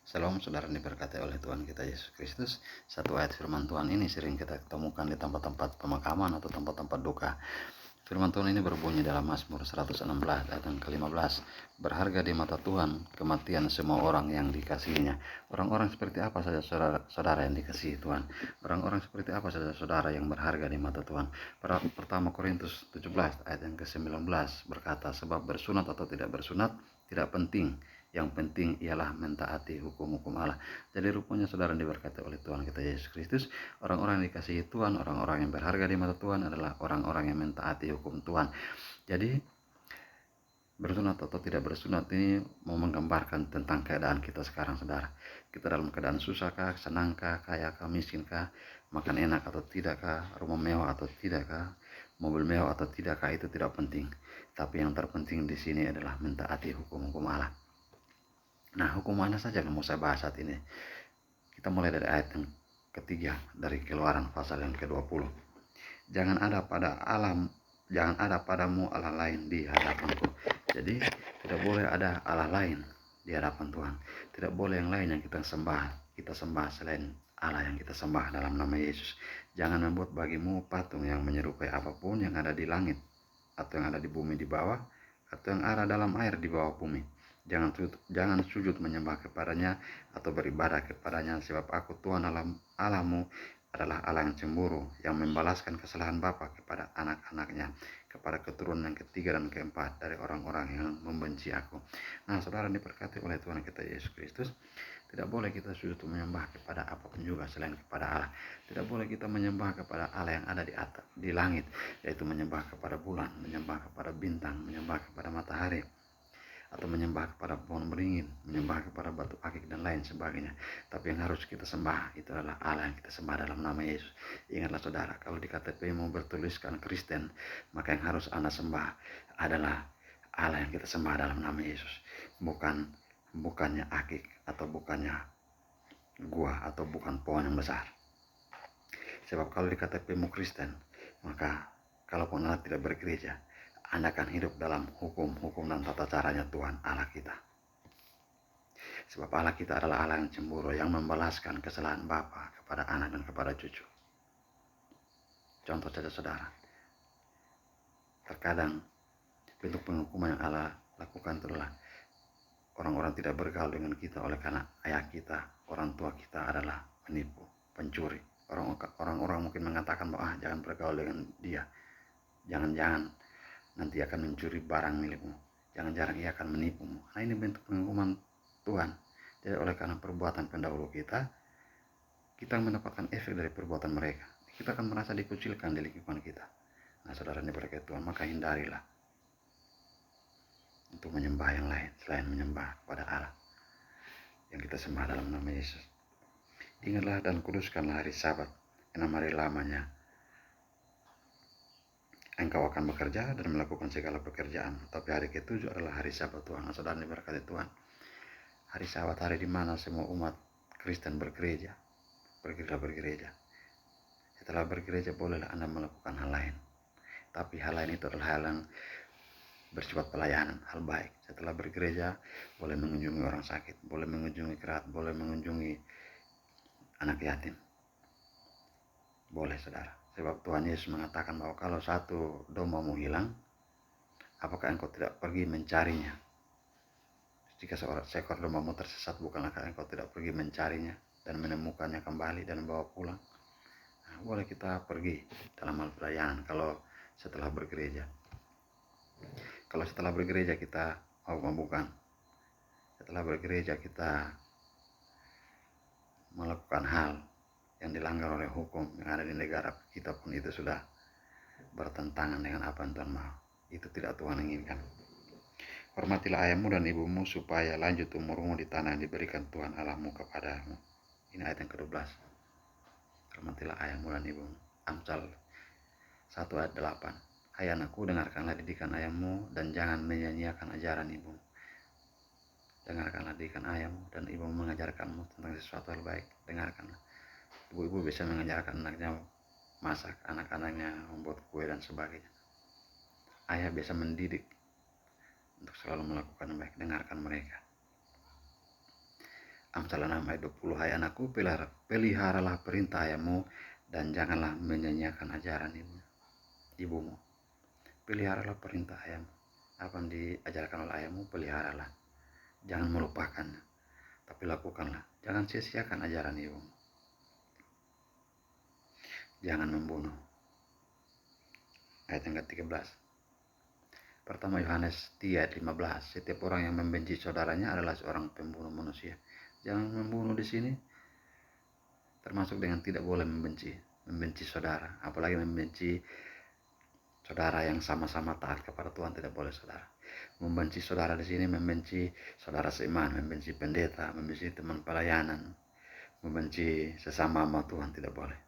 Shalom saudara diberkati oleh Tuhan kita Yesus Kristus. Satu ayat firman Tuhan ini sering kita temukan di tempat-tempat pemakaman atau tempat-tempat duka. Firman Tuhan ini berbunyi dalam Mazmur 116 ayat yang ke-15. Berharga di mata Tuhan kematian semua orang yang dikasihinya. Orang-orang seperti apa saja saudara yang dikasihi Tuhan? Orang-orang seperti apa saja saudara yang berharga di mata Tuhan? Pertama Korintus 17 ayat yang ke-19 berkata, sebab bersunat atau tidak bersunat tidak penting. Yang penting ialah mentaati hukum-hukum Allah. Jadi rupanya saudara diberkati oleh Tuhan kita Yesus Kristus. Orang-orang yang dikasihi Tuhan, orang-orang yang berharga di mata Tuhan adalah orang-orang yang mentaati hukum Tuhan. Jadi bersunat atau tidak bersunat ini mau menggambarkan tentang keadaan kita sekarang saudara. Kita dalam keadaan susahkah, senangkah, kayakah, miskinkah, makan enak atau tidakkah, rumah mewah atau tidakkah, mobil mewah atau tidakkah, itu tidak penting. Tapi yang terpenting di sini adalah mentaati hukum-hukum Allah. Nah, hukum mana saja yang mau saya bahas saat ini? Kita mulai dari ayat yang ketiga dari Keluaran pasal yang ke-20. Jangan ada padamu Allah lain di hadapanku. Jadi tidak boleh ada Allah lain di hadapan Tuhan. Tidak boleh yang lain yang kita sembah selain Allah yang kita sembah dalam nama Yesus. Jangan membuat bagimu patung yang menyerupai apapun yang ada di langit, atau yang ada di bumi di bawah, atau yang ada dalam air di bawah bumi. Jangan sujud menyembah kepadanya atau beribadah kepadanya, sebab aku Tuhan Allahmu adalah Allah yang cemburu, yang membalaskan kesalahan bapa kepada anak-anaknya, kepada keturunan yang ketiga dan keempat dari orang-orang yang membenci aku. Nah, saudara diberkati oleh Tuhan kita Yesus Kristus. Tidak boleh kita sujud menyembah kepada apapun juga selain kepada Allah. Tidak boleh kita menyembah kepada Allah yang ada di atas, di langit, yaitu menyembah kepada bulan, menyembah kepada bintang, menyembah kepada matahari, atau menyembah kepada pohon beringin, menyembah kepada batu akik dan lain sebagainya. Tapi yang harus kita sembah itu adalah Allah yang kita sembah dalam nama Yesus. Ingatlah saudara, kalau di KTP mau bertuliskan Kristen, maka yang harus Anda sembah adalah Allah yang kita sembah dalam nama Yesus. Bukannya akik, atau bukannya gua, atau bukan pohon yang besar. Sebab kalau di KTP mau Kristen, maka kalaupun Anda tidak bergereja, Anda akan hidup dalam hukum-hukum dan tata caranya Tuhan Allah kita. Sebab Allah kita adalah Allah yang cemburu, yang membalaskan kesalahan bapa kepada anak dan kepada cucu. Contoh saja saudara, terkadang bentuk penghukuman yang Allah lakukan itulah orang-orang tidak bergaul dengan kita oleh karena ayah kita, orang tua kita adalah penipu, pencuri. Orang-orang mungkin mengatakan bahwa jangan bergaul dengan dia, jangan-jangan nanti akan mencuri barang milikmu, jangan-jangan ia akan menipumu. Nah, ini bentuk penghukuman Tuhan. Jadi oleh karena perbuatan pendahulu kita mendapatkan efek dari perbuatan mereka. Kita akan merasa dikucilkan di lingkungan kita. Nah, saudara diberkati Tuhan, maka hindarilah untuk menyembah yang lain selain menyembah kepada Allah yang kita sembah dalam nama Yesus. Ingatlah dan kuduskanlah hari Sabat, 6 hari lamanya engkau akan bekerja dan melakukan segala pekerjaan, tapi hari ke-7 adalah hari Sabat Tuhan. Saudara diberkati Tuhan. Hari Sabat, hari di mana semua umat Kristen bergereja. Pergilah bergereja. Setelah bergereja bolehlah Anda melakukan hal lain. Tapi hal lain itu adalah hal yang bersifat pelayanan, hal baik. Setelah bergereja boleh mengunjungi orang sakit, boleh mengunjungi kerabat, boleh mengunjungi anak yatim. Boleh saudara. Sebab Tuhan Yesus mengatakan bahwa kalau satu dombamu hilang, apakah engkau tidak pergi mencarinya? Jika seekor dombamu tersesat, bukankah engkau tidak pergi mencarinya dan menemukannya kembali dan membawa pulang? Nah, boleh kita pergi dalam hal pelayanan kalau setelah bergereja. Kalau setelah bergereja kita bukan. Setelah bergereja kita melakukan hal yang dilanggar oleh hukum yang ada di negara kita pun, itu sudah bertentangan dengan apa yang Tuhan mau. Itu tidak Tuhan inginkan. Hormatilah ayahmu dan ibumu supaya lanjut umurmu di tanah yang diberikan Tuhan Allahmu kepadamu. Ini ayat yang ke-12. Hormatilah ayahmu dan ibumu. Amsal 1 ayat 8. Hai anakku, dengarkanlah didikan ayahmu dan jangan menyia-nyiakan ajaran ibumu. Dengarkanlah didikan ayahmu dan ibumu mengajarkanmu tentang sesuatu hal baik. Dengarkanlah. Ibu-ibu bisa mengajarkan anaknya masak, anak-anaknya membuat kue dan sebagainya. Ayah biasa mendidik untuk selalu melakukan yang baik. Dengarkan mereka. Amsal 6 ayat 20, hai anakku, peliharalah perintah ayahmu dan janganlah menyanyiakan ajaran ibumu. Peliharalah perintah ayahmu. Apa yang diajarkan oleh ayahmu, peliharalah. Jangan melupakannya, tapi lakukanlah. Jangan sia-siakan ajaran ibumu. Jangan membunuh. Ayat yang ke-13. Pertama Yohanes 3 ayat 15. Setiap orang yang membenci saudaranya adalah seorang pembunuh manusia. Jangan membunuh di sini termasuk dengan tidak boleh membenci saudara, apalagi membenci saudara yang sama-sama taat kepada Tuhan, tidak boleh saudara. Membenci saudara di sini membenci saudara seiman, membenci pendeta, membenci teman pelayanan, membenci sesama hamba Tuhan, tidak boleh.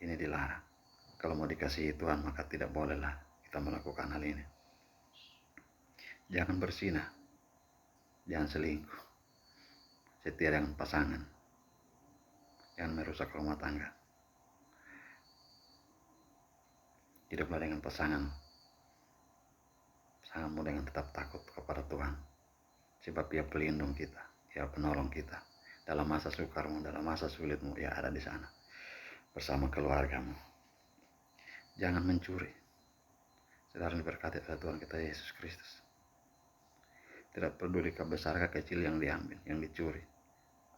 Ini dilarang. Kalau mau dikasihi Tuhan maka tidak bolehlah kita melakukan hal ini. Jangan bersinah, jangan selingkuh, setia dengan pasangan, jangan merusak rumah tangga. Hiduplah dengan pasanganmu dengan tetap takut kepada Tuhan, sebab Dia pelindung kita, Dia penolong kita. Dalam masa sukarmu, dalam masa sulitmu, Dia ada di sana bersama keluargamu. Jangan mencuri. Saudara diberkati oleh Tuhan kita Yesus Kristus. Tidak peduli besar kecil yang diambil, yang dicuri,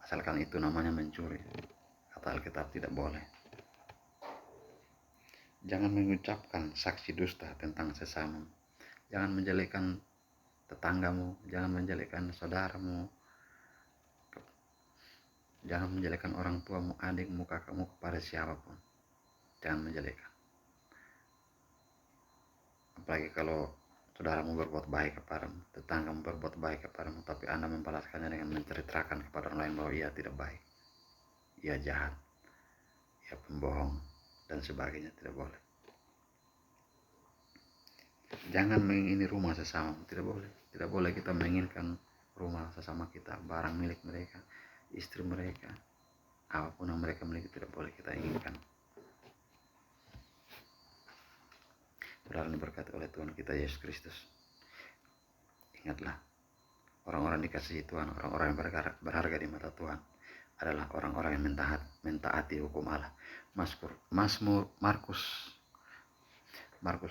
asalkan itu namanya mencuri. Kata Alkitab tidak boleh. Jangan mengucapkan saksi dusta tentang sesama. Jangan menjelekkan tetanggamu, jangan menjelekkan saudaramu, jangan menjelekkan orang tuamu, adikmu, kakakmu kepada siapapun. Jangan menjelekkan. Apalagi kalau saudaramu berbuat baik kepadamu, tetanggamu berbuat baik kepadamu, tapi Anda membalaskannya dengan menceritakan kepada orang lain bahwa ia tidak baik, ia jahat, ia pembohong, dan sebagainya. Tidak boleh. Jangan mengingini rumah sesama, tidak boleh. Tidak boleh kita menginginkan rumah sesama kita, barang milik mereka, istri mereka, apapun yang mereka miliki tidak boleh kita inginkan. Saudara diberkati oleh Tuhan kita Yesus Kristus. Ingatlah, orang-orang dikasihi Tuhan, orang-orang yang berharga di mata Tuhan adalah orang-orang yang mentaati hukum Allah. Markus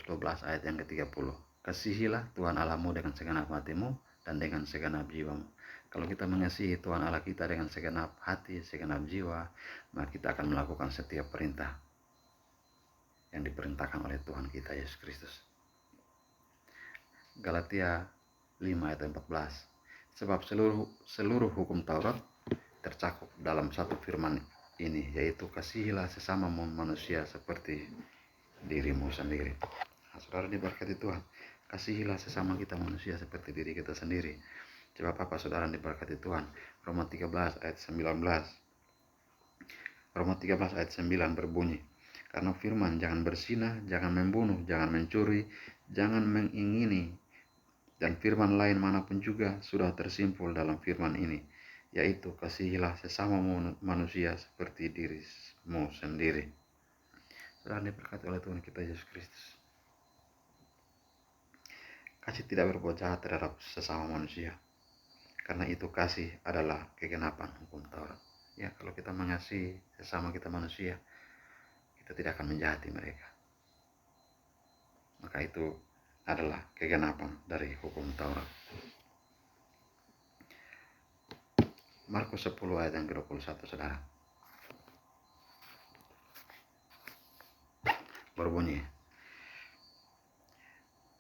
12 ayat yang ke-30. Kasihilah Tuhan Allahmu dengan segenap hatimu dan dengan segenap jiwamu. Kalau kita mengasihi Tuhan Allah kita dengan segenap hati, segenap jiwa, maka kita akan melakukan setiap perintah yang diperintahkan oleh Tuhan kita Yesus Kristus. Galatia 5 ayat 14. Sebab seluruh hukum Taurat tercakup dalam satu firman ini, yaitu kasihilah sesama manusia seperti dirimu sendiri. Nah, saudara diberkati Tuhan, kasihilah sesama kita manusia seperti diri kita sendiri. Sebab apa saudara diberkati Tuhan? Roma 13 ayat 19. Roma 13 ayat 9 berbunyi, karena firman jangan bersinah, jangan membunuh, jangan mencuri, jangan mengingini, dan firman lain manapun juga sudah tersimpul dalam firman ini, yaitu kasihilah sesama manusia seperti dirimu sendiri. Saudara diberkati oleh Tuhan kita Yesus Kristus. Kasih tidak berbuat jahat terhadap sesama manusia, karena itu kasih adalah kegenapan hukum Taurat. Ya, kalau kita mengasihi sesama kita manusia, kita tidak akan menjahati mereka. Maka itu adalah kegenapan dari hukum Taurat. Markus 10 ayat yang ke-21 saudara. Berbunyi,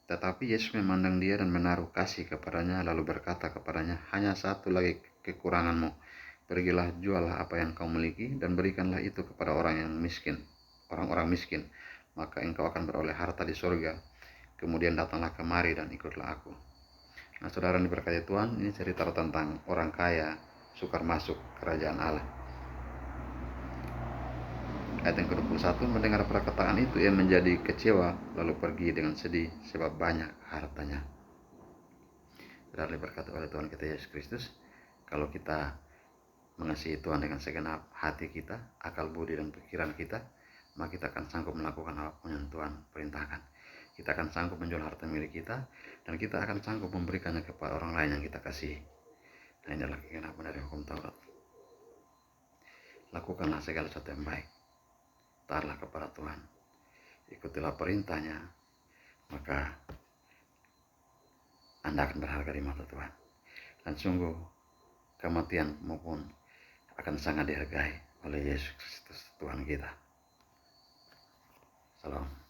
tetapi Yesus memandang dia dan menaruh kasih kepadanya, lalu berkata kepadanya, hanya satu lagi kekuranganmu. Pergilah, jualah apa yang kau miliki dan berikanlah itu kepada orang-orang miskin, maka engkau akan beroleh harta di surga. Kemudian datanglah kemari dan ikutlah aku. Nah, saudara diberkati Tuhan, ini cerita tentang orang kaya sukar masuk kerajaan Allah. Ayat yang ke-21, mendengar perkataan itu ia menjadi kecewa, lalu pergi dengan sedih sebab banyak hartanya. Saudara diberkati oleh Tuhan kita Yesus Kristus, kalau kita mengasihi Tuhan dengan segenap hati kita, akal budi dan pikiran kita, maka kita akan sanggup melakukan apapun yang Tuhan perintahkan. Kita akan sanggup menjual harta milik kita, dan kita akan sanggup memberikannya kepada orang lain yang kita kasihi. Nah, ini adalah kegenapan dari hukum Taurat. Lakukanlah segala sesuatu yang baik, taatlah kepada Tuhan, ikutilah perintahnya, maka Anda akan berharga di mata Tuhan. Dan sungguh kematian maupun akan sangat dihargai oleh Yesus Kristus Tuhan kita. Salam.